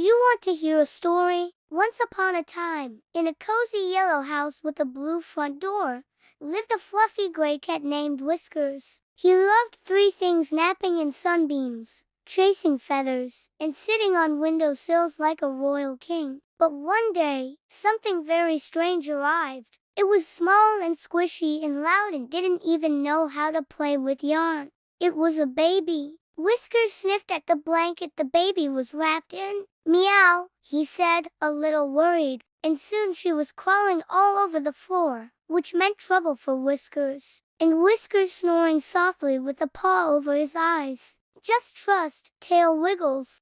you want to hear a story? Once upon a time, in a cozy yellow house with a blue front door, lived a fluffy gray cat named Whiskers. He loved three things: napping in sunbeams, chasing feathers, and sitting on window sills like a royal king. But one day, something very strange arrived. It was small and squishy and loud and didn't even know how to play with yarn. It was a baby. Whiskers sniffed at the blanket the baby was wrapped in. "Meow," he said, a little worried, and soon she was crawling all over the floor, which meant trouble for Whiskers. And Whiskers snoring softly with a paw over his eyes. Just trust, tail wiggles,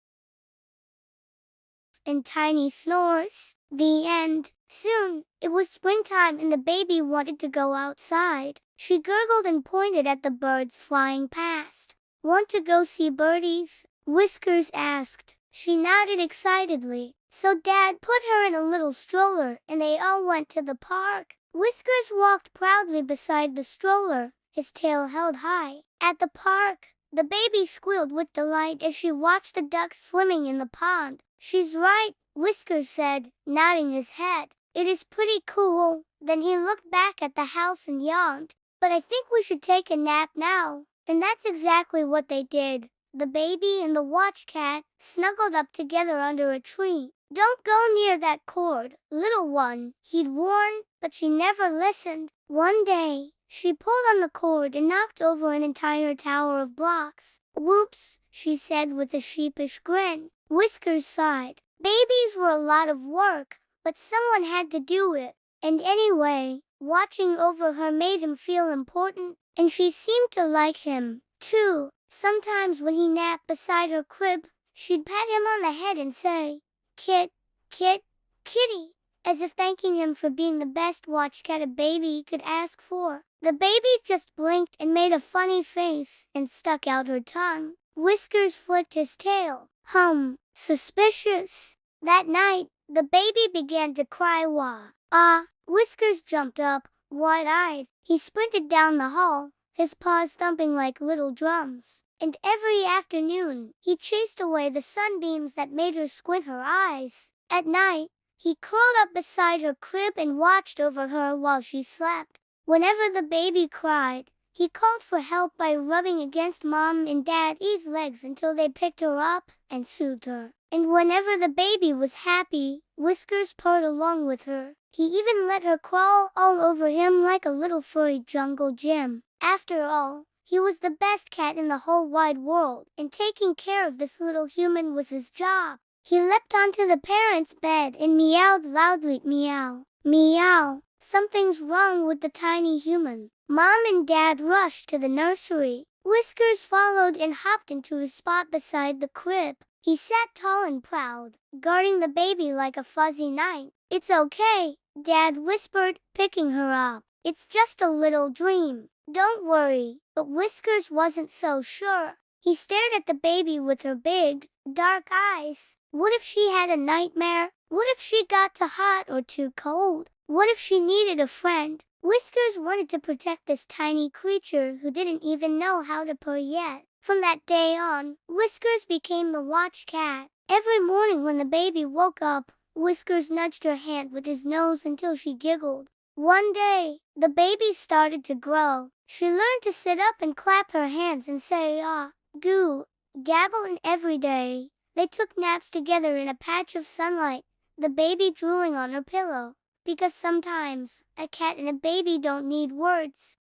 and tiny snores. The end. Soon, it was springtime and the baby wanted to go outside. She gurgled and pointed at the birds flying past. "Want to go see birdies?" Whiskers asked. She nodded excitedly. So Dad put her in a little stroller and they all went to the park. Whiskers walked proudly beside the stroller, his tail held high. At the park, the baby squealed with delight as she watched the ducks swimming in the pond. "She's right," Whiskers said, nodding his head. "It is pretty cool." Then he looked back at the house and yawned. "But I think we should take a nap now." And that's exactly what they did. The baby and the watch cat snuggled up together under a tree. "Don't go near that cord, little one," he'd warned, but she never listened. One day, she pulled on the cord and knocked over an entire tower of blocks. "Whoops," she said with a sheepish grin. Whiskers sighed. Babies were a lot of work, but someone had to do it. And anyway, watching over her made him feel important, and she seemed to like him, too. Sometimes when he napped beside her crib, she'd pat him on the head and say, "Kit, kit, kitty," as if thanking him for being the best watch cat a baby could ask for. The baby just blinked and made a funny face and stuck out her tongue. Whiskers flicked his tail. Suspicious. That night, the baby began to cry. "Wah, ah." Whiskers jumped up, wide-eyed. He sprinted down the hall, his paws thumping like little drums. And every afternoon, he chased away the sunbeams that made her squint her eyes. At night, he curled up beside her crib and watched over her while she slept. Whenever the baby cried, he called for help by rubbing against Mom and Daddy's legs until they picked her up and soothed her. And whenever the baby was happy, Whiskers purred along with her. He even let her crawl all over him like a little furry jungle gym. After all, he was the best cat in the whole wide world, and taking care of this little human was his job. He leapt onto the parents' bed and meowed loudly. "Meow, meow, something's wrong with the tiny human." Mom and Dad rushed to the nursery. Whiskers followed and hopped into his spot beside the crib. He sat tall and proud, guarding the baby like a fuzzy knight. "It's okay," Dad whispered, picking her up. "It's just a little dream. Don't worry." But Whiskers wasn't so sure. He stared at the baby with her big, dark eyes. What if she had a nightmare? What if she got too hot or too cold? What if she needed a friend? Whiskers wanted to protect this tiny creature who didn't even know how to purr yet. From that day on, Whiskers became the watch cat. Every morning when the baby woke up, Whiskers nudged her hand with his nose until she giggled. One day, the baby started to grow. She learned to sit up and clap her hands and say ah, goo, gabble, and every day, they took naps together in a patch of sunlight, the baby drooling on her pillow. Because sometimes, a cat and a baby don't need words.